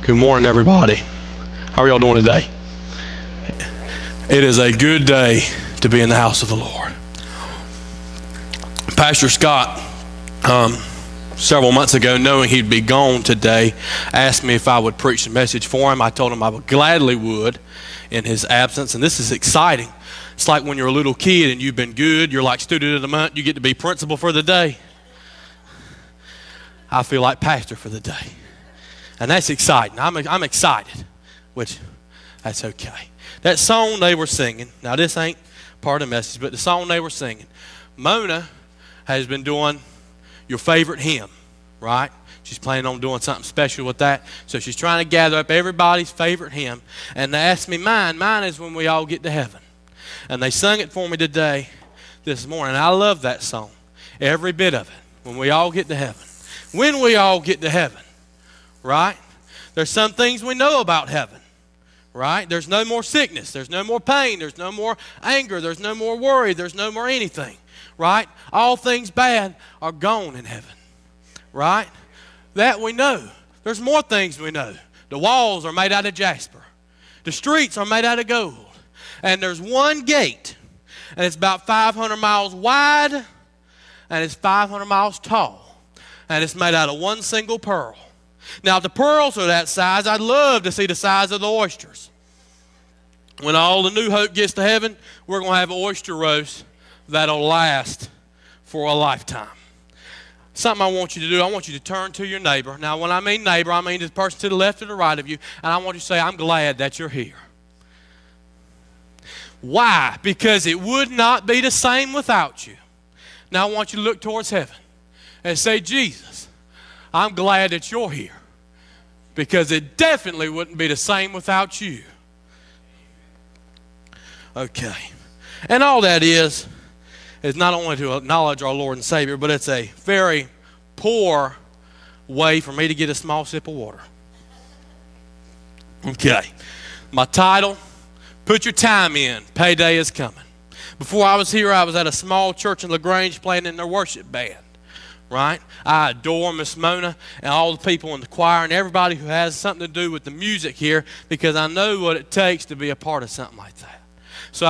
Good morning, everybody. How are y'all doing today? It is a good day to be in the house of the Lord. Pastor Scott, several months ago, knowing he'd be gone today, asked me if I would preach the message for him. I told him I would gladly would in his absence, and this is exciting. It's like when you're a little kid and you've been good, you're like student of the month, you get to be principal for the day. I feel like pastor for the day. And that's exciting. I'm excited, which that's okay. That song they were singing, now this ain't part of the message, but the song they were singing, Mona has been doing your favorite hymn, right? She's planning on doing something special with that. So she's trying to gather up everybody's favorite hymn. And they asked me mine. Mine is When We All Get to Heaven. And they sung it for me today, this morning. I love that song, every bit of it. When we all get to heaven. When we all get to heaven. Right? There's some things we know about heaven, right? There's no more sickness. There's no more pain. There's no more anger. There's no more worry. There's no more anything, right? All things bad are gone in heaven, right? That we know. There's more things we know. The walls are made out of jasper. The streets are made out of gold. And there's one gate, and it's about 500 miles wide, and it's 500 miles tall, and it's made out of one single pearl. Now, if the pearls are that size, I'd love to see the size of the oysters. When all the New Hope gets to heaven, we're going to have an oyster roast that'll last for a lifetime. Something I want you to do, I want you to turn to your neighbor. Now, when I mean neighbor, I mean the person to the left or the right of you, and I want you to say, I'm glad that you're here. Why? Because it would not be the same without you. Now, I want you to look towards heaven and say, Jesus, I'm glad that you're here, because it definitely wouldn't be the same without you. Okay. And all that is not only to acknowledge our Lord and Savior, but it's a very poor way for me to get a small sip of water. Okay. My title, Put Your Time In, Payday is Coming. Before I was here, I was at a small church in LaGrange playing in their worship band. Right? I adore Miss Mona and all the people in the choir and everybody who has something to do with the music here, because I know what it takes to be a part of something like that. So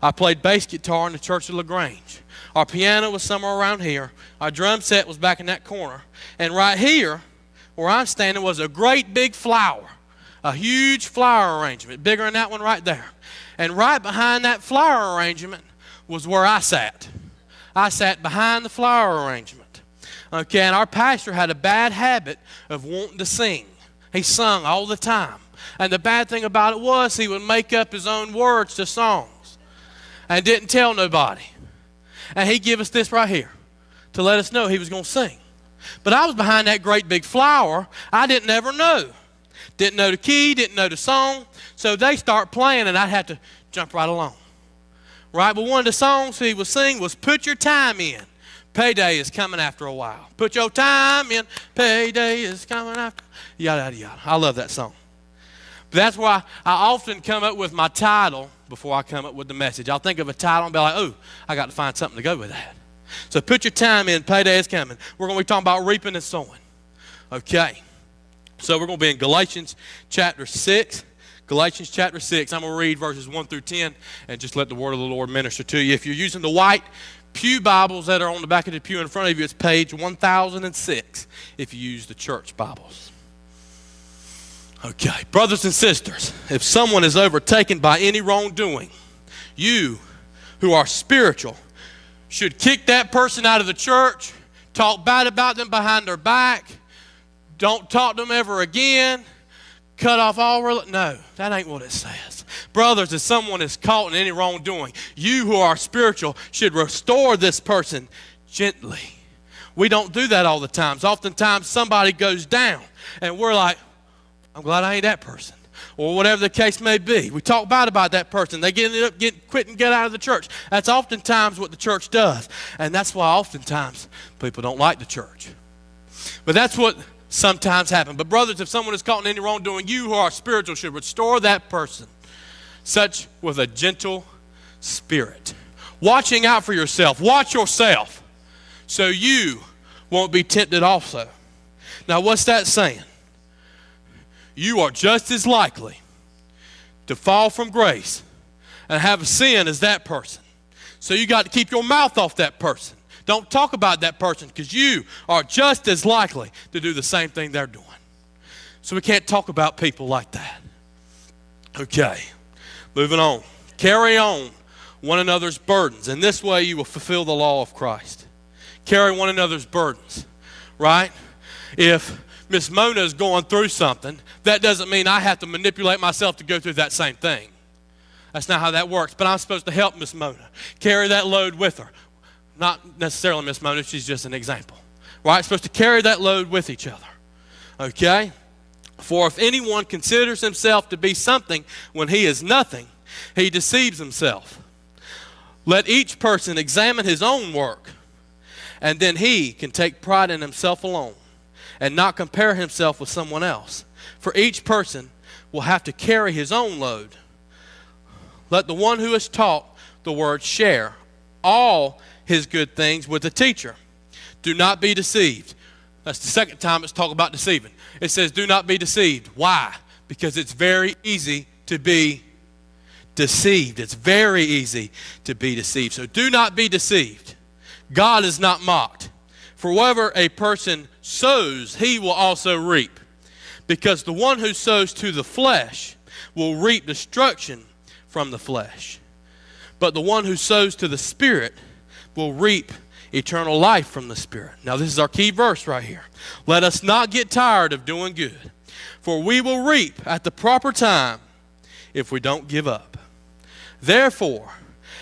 I played bass guitar in the church of LaGrange. Our piano was somewhere around here. Our drum set was back in that corner. And right here, where I'm standing, was a great big flower, a huge flower arrangement, bigger than that one right there. And right behind that flower arrangement was where I sat. I sat behind the flower arrangement. Okay, and our pastor had a bad habit of wanting to sing. He sung all the time. And the bad thing about it was he would make up his own words to songs and didn't tell nobody. And he'd give us this right here to let us know he was going to sing. But I was behind that great big flower. I didn't ever know. Didn't know the key, didn't know the song. So they start playing and I'd have to jump right along. Right, but one of the songs he would sing was Put Your Time In. Payday is coming after a while. Put your time in. Payday is coming after. Yada, yada, yada. I love that song. But that's why I often come up with my title before I come up with the message. I'll think of a title and be like, oh, I got to find something to go with that. So put your time in. Payday is coming. We're going to be talking about reaping and sowing. Okay. So we're going to be in Galatians chapter 6. Galatians chapter 6. I'm going to read verses 1 through 10 and just let the word of the Lord minister to you. If you're using the white pew Bibles that are on the back of the pew in front of you, it's page 1006 if you use the church Bibles. Okay, brothers and sisters, if someone is overtaken by any wrongdoing, you who are spiritual should kick that person out of the church, talk bad about them behind their back, don't talk to them ever again, cut off all no, that ain't what it says. Brothers, if someone is caught in any wrongdoing, you who are spiritual should restore this person gently. We don't do that all the time. Oftentimes somebody goes down and we're like, I'm glad I ain't that person. Or whatever the case may be. We talk bad about that person. They end up quit and get out of the church. That's oftentimes what the church does. And that's why oftentimes people don't like the church. But that's what sometimes happens. But brothers, if someone is caught in any wrongdoing, you who are spiritual should restore that person, such with a gentle spirit, watching out for yourself. Watch yourself so you won't be tempted also. Now, what's that saying? you are just as likely to fall from grace and have a sin as that person. So you got to keep your mouth off that person. Don't talk about that person, because you are just as likely to do the same thing they're doing. So we can't talk about people like that. Okay, moving on. Carry on one another's burdens. In this way you will fulfill the law of Christ. Carry one another's burdens, right? If Miss Mona is going through something, that doesn't mean I have to manipulate myself to go through that same thing. That's not how that works. But I'm supposed to help Miss Mona, carry that load with her. Not necessarily Miss Mona, she's just an example. Right? Supposed to carry that load with each other. Okay? For if anyone considers himself to be something when he is nothing, he deceives himself. Let each person examine his own work, and then he can take pride in himself alone and not compare himself with someone else. For each person will have to carry his own load. Let the one who is taught the word share all his good things with the teacher. Do not be deceived. That's the second time it's talking about deceiving. It says do not be deceived. Why? Because it's very easy to be deceived. It's very easy to be deceived. So do not be deceived. God is not mocked. For whatever a person sows, he will also reap. Because the one who sows to the flesh will reap destruction from the flesh. But the one who sows to the Spirit will reap eternal life from the Spirit. Now this is our key verse right here. Let us not get tired of doing good, for we will reap at the proper time if we don't give up. Therefore,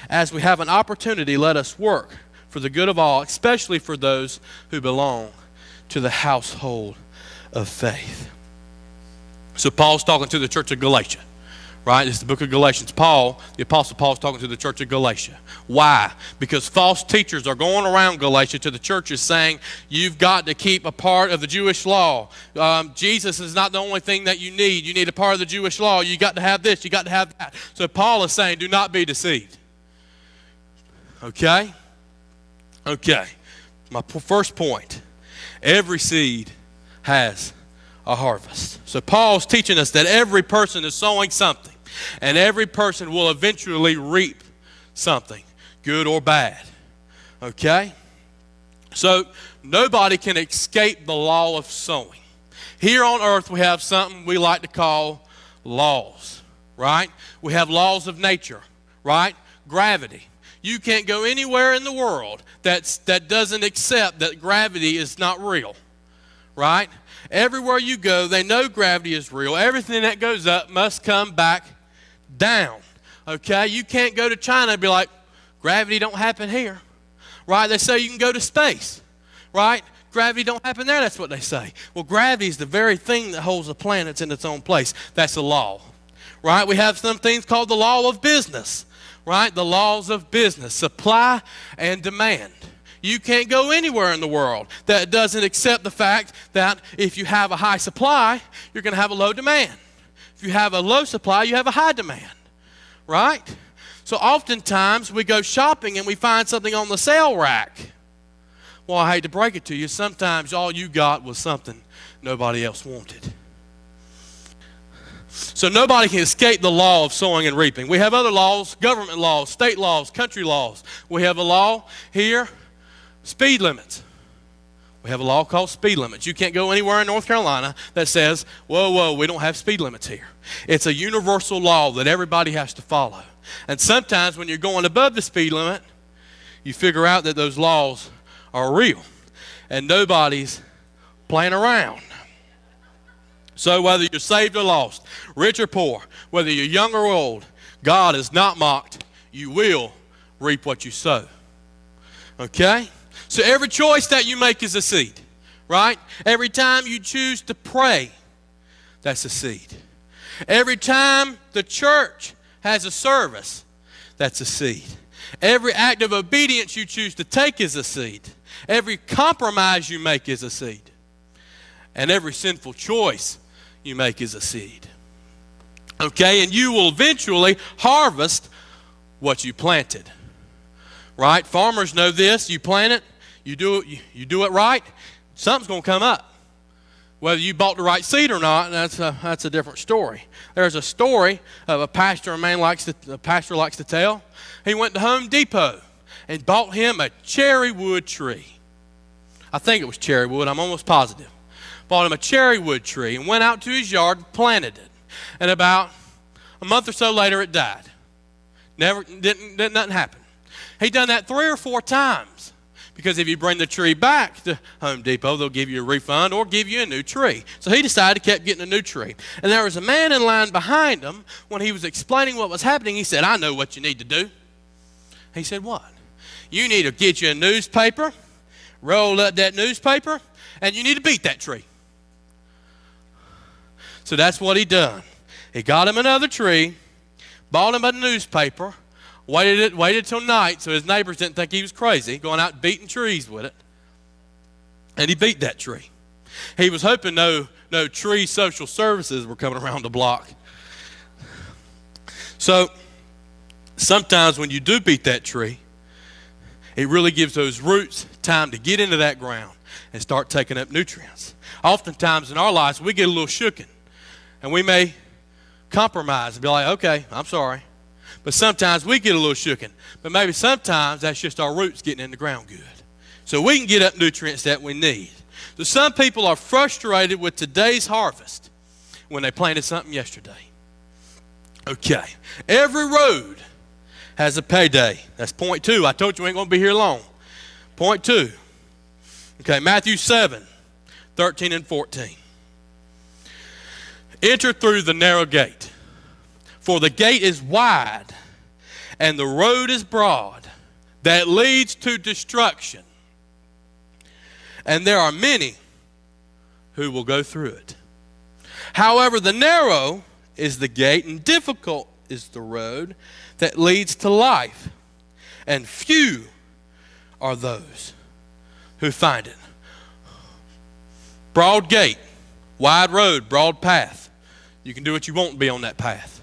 as we have an opportunity, let us work for the good of all, especially for those who belong to the household of faith. So Paul's talking to the church of Galatia. Right? It's the book of Galatians. Paul, the Apostle Paul, is talking to the church of Galatia. Why? Because false teachers are going around Galatia to the churches saying, you've got to keep a part of the Jewish law. Jesus is not the only thing that you need. You need a part of the Jewish law. You got to have this. You got to have that. So Paul is saying, do not be deceived. Okay? Okay. My first point. Every seed has a harvest. So Paul's teaching us that every person is sowing something, and every person will eventually reap something, good or bad. Okay? So nobody can escape the law of sowing. Here on earth we have something we like to call laws, right? We have laws of nature, right? Gravity. You can't go anywhere in the world that doesn't accept that gravity is not real, right? Everywhere you go, they know gravity is real. Everything that goes up must come back down. Okay? You can't go to China and be like, gravity don't happen here. Right? They say you can go to space. Right? Gravity don't happen there. That's what they say. Well, gravity is the very thing that holds the planets in its own place. That's a law. Right? We have some things called the law of business. Right? The laws of business. Supply and demand. You can't go anywhere in the world that doesn't accept the fact that if you have a high supply, you're going to have a low demand. If you have a low supply, you have a high demand. Right? So oftentimes we go shopping and we find something on the sale rack. Well, I hate to break it to you, sometimes all you got was something nobody else wanted. So nobody can escape the law of sowing and reaping. We have other laws, government laws, state laws, country laws. We have a law here. Speed limits. We have a law called speed limits. You can't go anywhere in North Carolina that says, whoa, we don't have speed limits here. It's a universal law that everybody has to follow. And sometimes when you're going above the speed limit, you figure out that those laws are real and nobody's playing around. So whether you're saved or lost, rich or poor, whether you're young or old, God is not mocked. You will reap what you sow. Okay? So every choice that you make is a seed, right? Every time you choose to pray, that's a seed. Every time the church has a service, that's a seed. Every act of obedience you choose to take is a seed. Every compromise you make is a seed. And every sinful choice you make is a seed. Okay? And you will eventually harvest what you planted. Right? Farmers know this. You plant it. You do it right, something's going to come up. Whether you bought the right seed or not, that's a different story. There's a story of a pastor a pastor likes to tell. He went to Home Depot and bought him a cherry wood tree. I think it was cherry wood. I'm almost positive. Bought him a cherry wood tree and went out to his yard and planted it. And about a month or so later, it died. Didn't nothing happen. He done that 3 or 4 times. Because if you bring the tree back to Home Depot, they'll give you a refund or give you a new tree. So he decided to keep getting a new tree. And there was a man in line behind him. When he was explaining what was happening, he said, I know what you need to do. He said, what? You need to get you a newspaper, roll up that newspaper, and you need to beat that tree. So that's what he done. He got him another tree, bought him a newspaper, waited till night so his neighbors didn't think he was crazy, going out beating trees with it. And he beat that tree. He was hoping no tree social services were coming around the block. So sometimes when you do beat that tree, it really gives those roots time to get into that ground and start taking up nutrients. Oftentimes in our lives, we get a little shooken. And we may compromise and be like, okay, I'm sorry. But sometimes we get a little shooken. But maybe sometimes that's just our roots getting in the ground good. So we can get up nutrients that we need. So some people are frustrated with today's harvest when they planted something yesterday. Okay. Every road has a payday. That's point 2. I told you we ain't going to be here long. Point 2. Okay, Matthew 7, 13 and 14. Enter through the narrow gate, for the gate is wide and the road is broad that leads to destruction. And there are many who will go through it. However, the narrow is the gate and difficult is the road that leads to life. And few are those who find it. Broad gate, wide road, broad path. You can do what you want and be on that path.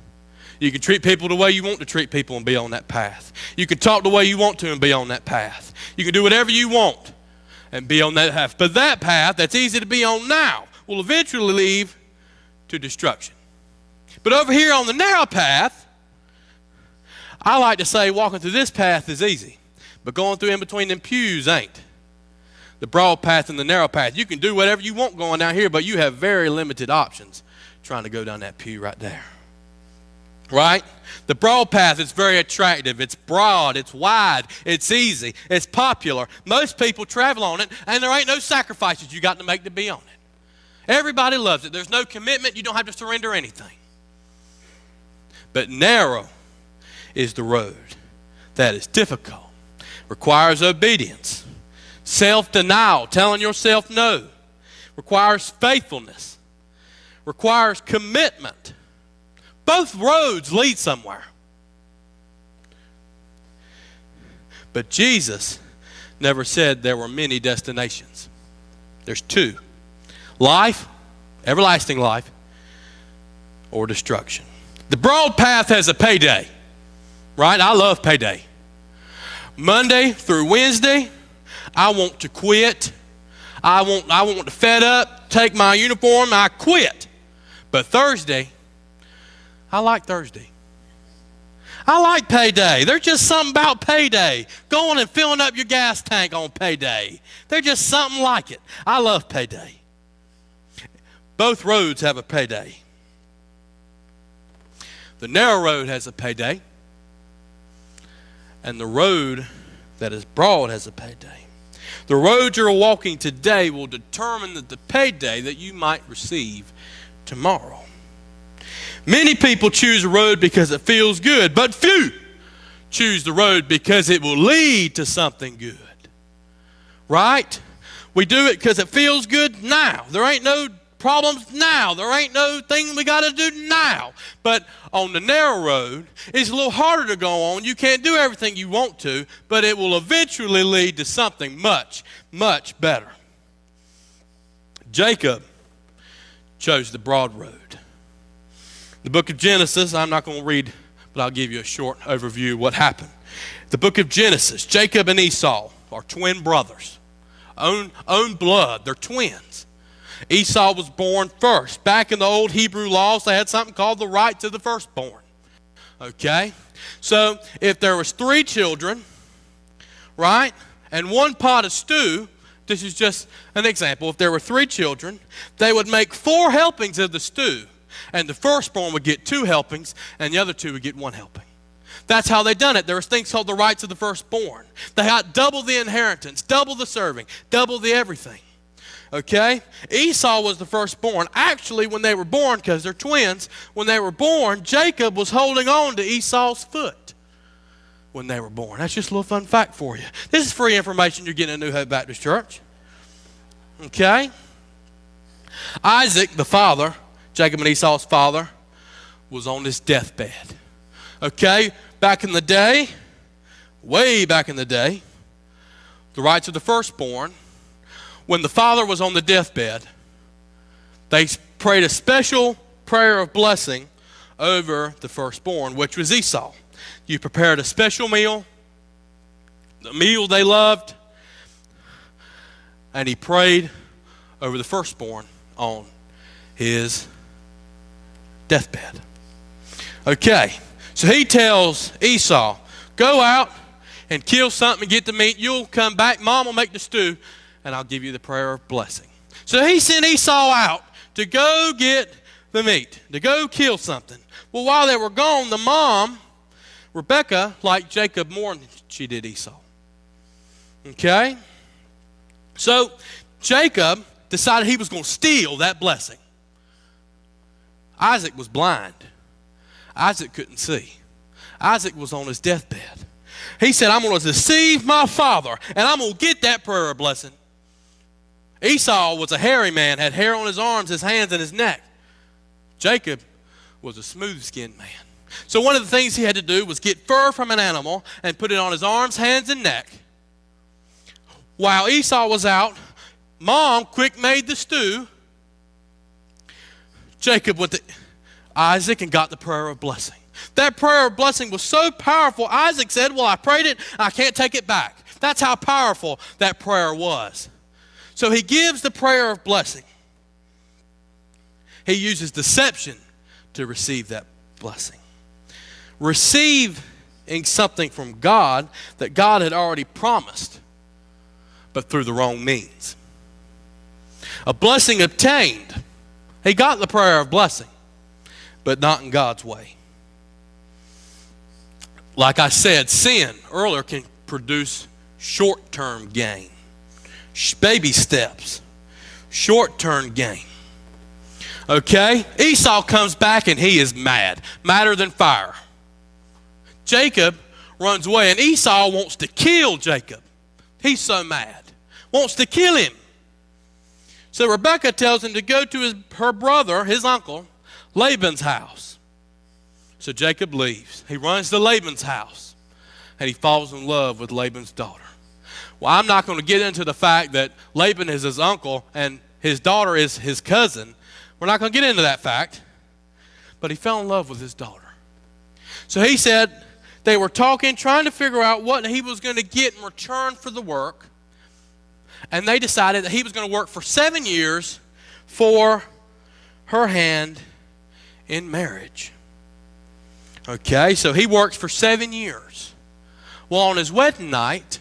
You can treat people the way you want to treat people and be on that path. You can talk the way you want to and be on that path. You can do whatever you want and be on that path. But that path that's easy to be on now will eventually lead to destruction. But over here on the narrow path, I like to say walking through this path is easy, but going through in between them pews ain't. The broad path and the narrow path, you can do whatever you want going down here, but you have very limited options trying to go down that pew right there. Right? The broad path is very attractive. It's broad, it's wide, it's easy, it's popular. Most people travel on it, and there ain't no sacrifices you got to make to be on it. Everybody loves it. There's no commitment. You don't have to surrender anything. But narrow is the road that is difficult, requires obedience, self-denial, telling yourself no, requires faithfulness, requires commitment. Both roads lead somewhere. But Jesus never said there were many destinations. There's 2. Life, everlasting life, or destruction. The broad path has a payday, right? I love payday. Monday through Wednesday, I want to quit. I want to fed up, take my uniform, I quit. But Thursday, I like Thursday. I like payday. There's just something about payday. Going and filling up your gas tank on payday. There's just something like it. I love payday. Both roads have a payday. The narrow road has a payday, and the road that is broad has a payday. The road you're walking today will determine the payday that you might receive tomorrow. Many people choose a road because it feels good, but few choose the road because it will lead to something good. Right? We do it because it feels good now. There ain't no problems now. There ain't no thing we got to do now. But on the narrow road, it's a little harder to go on. You can't do everything you want to, but it will eventually lead to something much, much better. Jacob chose the broad road. The book of Genesis, I'm not going to read, but I'll give you a short overview of what happened. The book of Genesis, Jacob and Esau are twin brothers. Own blood, they're twins. Esau was born first. Back in the old Hebrew laws, they had something called the right to the firstborn. Okay? So if there was 3 children, right, and 1 pot of stew, this is just an example. If there were 3 children, they would make 4 helpings of the stew. And the firstborn would get 2 helpings, and the other 2 would get 1 helping. That's how they done it. There was things called the rights of the firstborn. They got double the inheritance, double the serving, double the everything. Okay? Esau was the firstborn. Actually, when they were born, because they're twins, when they were born, Jacob was holding on to Esau's foot when they were born. That's just a little fun fact for you. This is free information you're getting at New Hope Baptist Church. Okay? Isaac, the father, Jacob and Esau's father, was on his deathbed. Okay? Back in the day, way back in the day, the rights of the firstborn, when the father was on the deathbed, they prayed a special prayer of blessing over the firstborn, which was Esau. You prepared a special meal, the meal they loved, and he prayed over the firstborn on his deathbed. Okay, so he tells Esau, go out and kill something and get the meat. You'll come back. Mom will make the stew, and I'll give you the prayer of blessing. So he sent Esau out to go get the meat, to go kill something. Well, while they were gone, the mom, Rebekah, liked Jacob more than she did Esau. Okay? So Jacob decided he was going to steal that blessing. Isaac was blind. Isaac couldn't see. Isaac was on his deathbed. He said, I'm going to deceive my father, and I'm going to get that prayer of blessing. Esau was a hairy man, had hair on his arms, his hands, and his neck. Jacob was a smooth-skinned man. So one of the things he had to do was get fur from an animal and put it on his arms, hands, and neck. While Esau was out, Mom quick made the stew. Jacob went to Isaac and got the prayer of blessing. That prayer of blessing was so powerful, Isaac said, well, I prayed it, I can't take it back. That's how powerful that prayer was. So he gives the prayer of blessing. He uses deception to receive that blessing. Receiving something from God that God had already promised, but through the wrong means. A blessing obtained. He got the prayer of blessing, but not in God's way. Like I said, sin earlier can produce short-term gain. Baby steps. Short-term gain. Okay? Esau comes back and he is mad. Madder than fire. Jacob runs away and Esau wants to kill Jacob. He's so mad. Wants to kill him. So Rebekah tells him to go to her brother, his uncle, Laban's house. So Jacob leaves. He runs to Laban's house and he falls in love with Laban's daughter. Well, I'm not going to get into the fact that Laban is his uncle and his daughter is his cousin. We're not going to get into that fact. But he fell in love with his daughter. So he said they were talking, trying to figure out what he was going to get in return for the work. And they decided that he was going to work for 7 years for her hand in marriage. Okay, so he works for 7 years. Well, on his wedding night,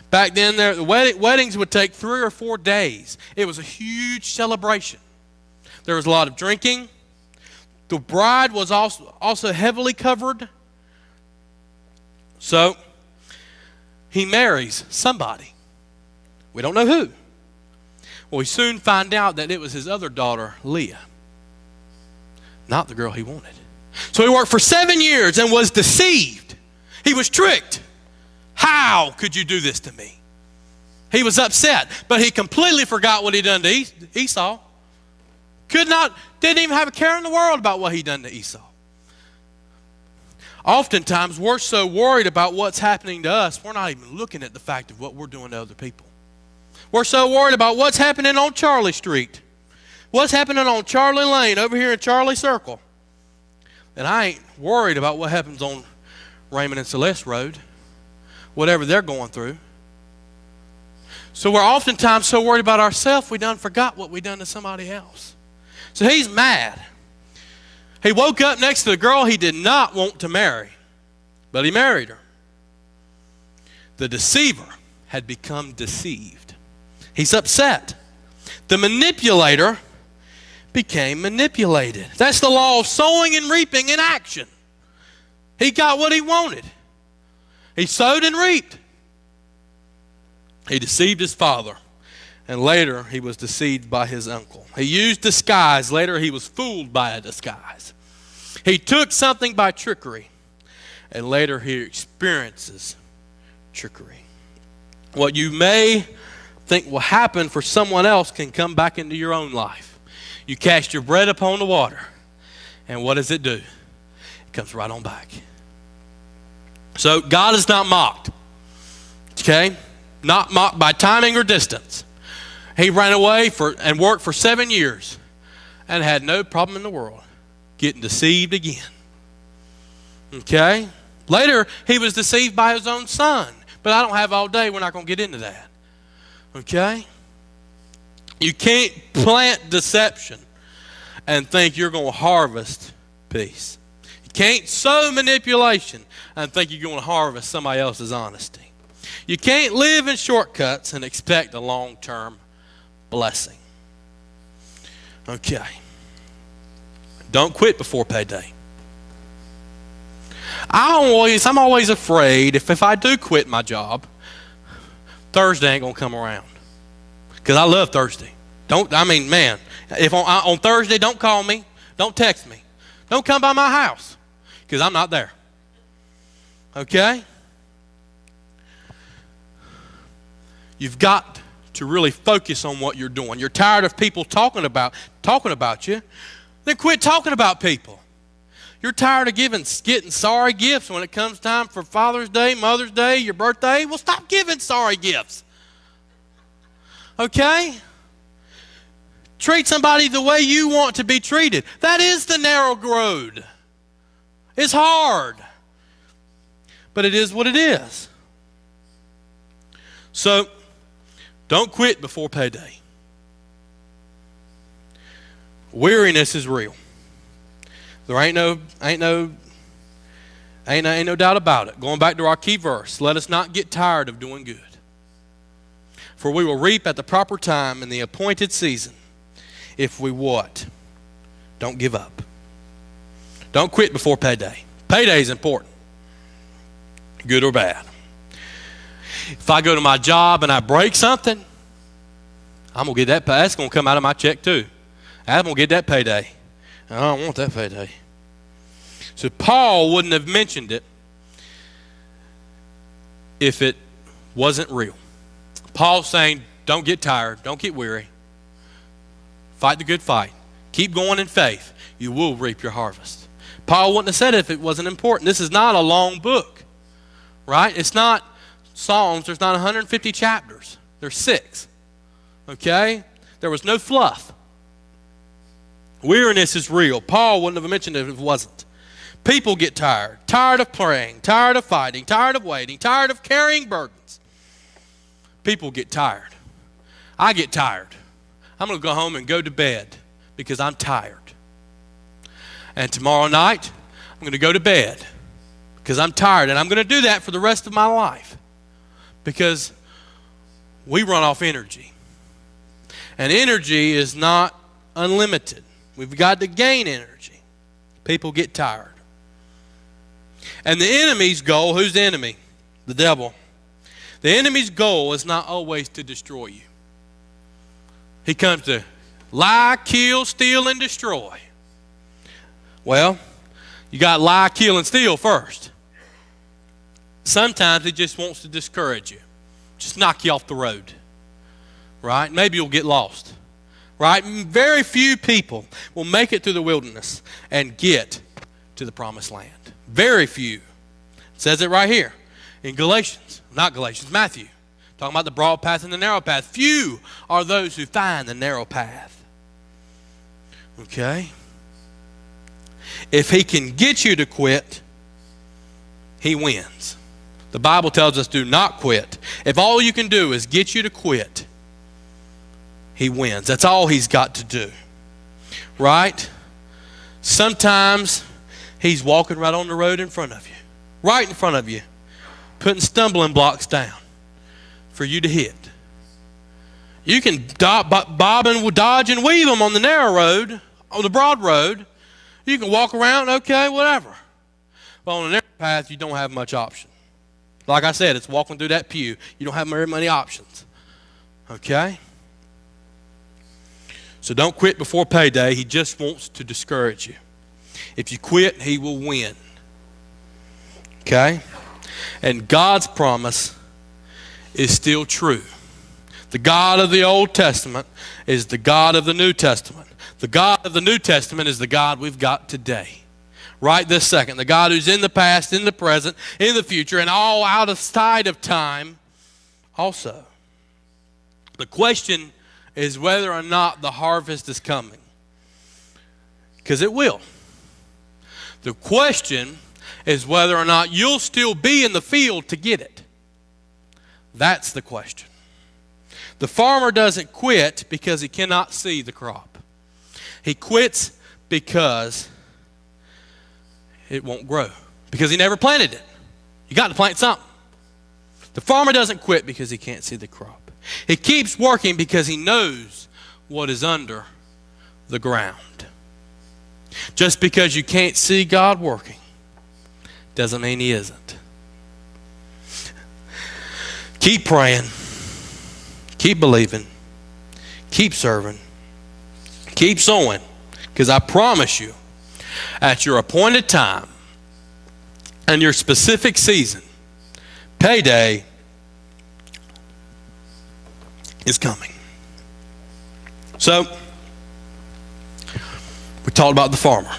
back then the weddings would take 3 or 4 days. It was a huge celebration. There was a lot of drinking. The bride was also heavily covered. So he marries somebody. We don't know who. Well, we soon find out that it was his other daughter, Leah. Not the girl he wanted. So he worked for 7 years and was deceived. He was tricked. How could you do this to me? He was upset, but he completely forgot what he'd done to Esau. Didn't even have a care in the world about what he'd done to Esau. Oftentimes, we're so worried about what's happening to us, we're not even looking at the fact of what we're doing to other people. We're so worried about what's happening on Charlie Street, what's happening on Charlie Lane over here in Charlie Circle. And I ain't worried about what happens on Raymond and Celeste Road, whatever they're going through. So we're oftentimes so worried about ourselves, we done forgot what we done to somebody else. So he's mad. He woke up next to the girl he did not want to marry, but he married her. The deceiver had become deceived. He's upset. The manipulator became manipulated. That's the law of sowing and reaping in action. He got what he wanted. He sowed and reaped. He deceived his father, and later he was deceived by his uncle. He used disguise. Later he was fooled by a disguise. He took something by trickery, and later he experiences trickery. What you may think will happen for someone else can come back into your own life. You cast your bread upon the water, and what does it do? It comes right on back. So God is not mocked. Okay? Not mocked by timing or distance. He ran away and worked for 7 years and had no problem in the world getting deceived again. Okay? Later, he was deceived by his own son. But I don't have all day. We're not going to get into that. Okay? You can't plant deception and think you're going to harvest peace. You can't sow manipulation and think you're going to harvest somebody else's honesty. You can't live in shortcuts and expect a long-term blessing. Okay. Don't quit before payday. I'm always afraid if I do quit my job, Thursday ain't going to come around. Because I love Thursday. If on Thursday, don't call me. Don't text me. Don't come by my house. Because I'm not there. Okay? You've got to really focus on what you're doing. You're tired of people talking about you. Then quit talking about people. You're tired of getting sorry gifts when it comes time for Father's Day, Mother's Day, your birthday. Well, stop giving sorry gifts. Okay? Treat somebody the way you want to be treated. That is the narrow road. It's hard. But it is what it is. So, don't quit before payday. Weariness is real. There ain't no doubt about it. Going back to our key verse, let us not get tired of doing good. For we will reap at the proper time in the appointed season if we what? Don't give up. Don't quit before payday. Payday is important, good or bad. If I go to my job and I break something, I'm going to get that pay. That's going to come out of my check too. I'm going to get that payday. I don't want that payday. So Paul wouldn't have mentioned it if it wasn't real. Paul's saying, don't get tired. Don't get weary. Fight the good fight. Keep going in faith. You will reap your harvest. Paul wouldn't have said it if it wasn't important. This is not a long book, right? It's not Psalms. There's not 150 chapters. There's 6. Okay? There was no fluff. Weariness is real. Paul wouldn't have mentioned it if it wasn't. People get tired. Tired of praying. Tired of fighting. Tired of waiting. Tired of carrying burdens. People get tired. I get tired. I'm going to go home and go to bed because I'm tired. And tomorrow night, I'm going to go to bed because I'm tired. And I'm going to do that for the rest of my life because we run off energy. And energy is not unlimited. We've got to gain energy. People get tired. And the enemy's goal, who's the enemy? The devil. The enemy's goal is not always to destroy you. He comes to lie, kill, steal, and destroy. Well, you got lie, kill, and steal first. Sometimes he just wants to discourage you. Just knock you off the road. Right? Maybe you'll get lost. Right? Very few people will make it through the wilderness and get to the promised land. Very few. It says it right here in Matthew. Talking about the broad path and the narrow path. Few are those who find the narrow path. Okay? If he can get you to quit, he wins. The Bible tells us do not quit. If all you can do is get you to quit, he wins. That's all he's got to do. Right? Sometimes he's walking right on the road in front of you. Right in front of you. Putting stumbling blocks down for you to hit. You can bob and dodge and weave them on the narrow road, on the broad road. You can walk around, okay, whatever. But on the narrow path, you don't have much option. Like I said, it's walking through that pew. You don't have very many options. Okay? So don't quit before payday. He just wants to discourage you. If you quit, he will win. Okay? And God's promise is still true. The God of the Old Testament is the God of the New Testament. The God of the New Testament is the God we've got today. Right this second. The God who's in the past, in the present, in the future, and all out of sight of time also. The question is whether or not the harvest is coming. Because it will. The question is whether or not you'll still be in the field to get it. That's the question. The farmer doesn't quit because he cannot see the crop. He quits because it won't grow. Because he never planted it. You got to plant something. The farmer doesn't quit because he can't see the crop. He keeps working because he knows what is under the ground. Just because you can't see God working doesn't mean he isn't. Keep praying. Keep believing. Keep serving. Keep sowing. Because I promise you, at your appointed time and your specific season, payday is coming. So, we talked about the farmer.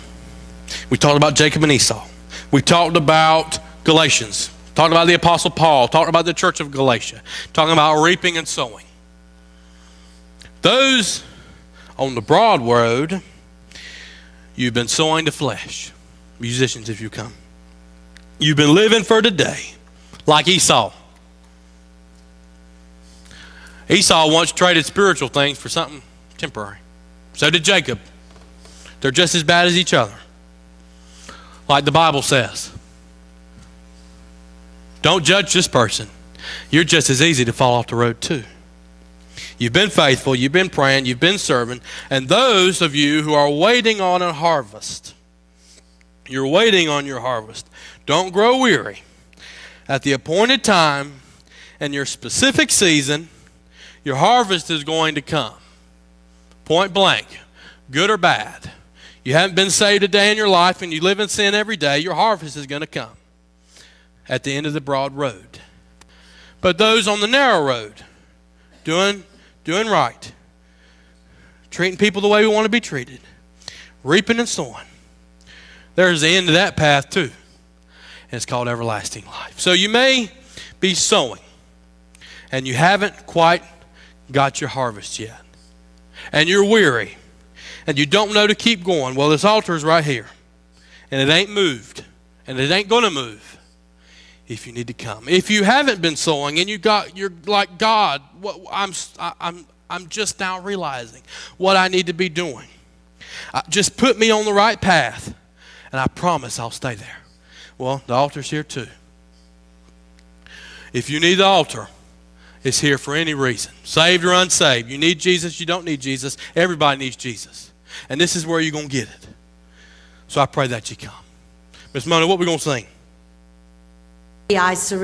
We talked about Jacob and Esau. We talked about Galatians. Talked about the Apostle Paul. Talked about the church of Galatia. Talking about reaping and sowing. Those on the broad road, you've been sowing the flesh. Musicians, if you come. You've been living for today, like Esau. Esau once traded spiritual things for something temporary. So did Jacob. They're just as bad as each other. Like the Bible says. Don't judge this person. You're just as easy to fall off the road too. You've been faithful, you've been praying, you've been serving, and those of you who are waiting on a harvest, you're waiting on your harvest. Don't grow weary. At the appointed time and your specific season, your harvest is going to come. Point blank, good or bad. You haven't been saved a day in your life and you live in sin every day, your harvest is going to come at the end of the broad road. But those on the narrow road, doing right, treating people the way we want to be treated, reaping and sowing, there's the end of that path too. And it's called everlasting life. So you may be sowing and you haven't quite got your harvest yet. And you're weary and you don't know to keep going. Well, this altar is right here. And it ain't moved. And it ain't going to move if you need to come. If you haven't been sowing and you're like, God, I'm just now realizing what I need to be doing. Just put me on the right path and I promise I'll stay there. Well, the altar's here too. If you need the altar, it's here for any reason. Saved or unsaved. You need Jesus, you don't need Jesus. Everybody needs Jesus. And this is where you're going to get it. So I pray that you come. Miss Mona, what are we going to sing? I surrender.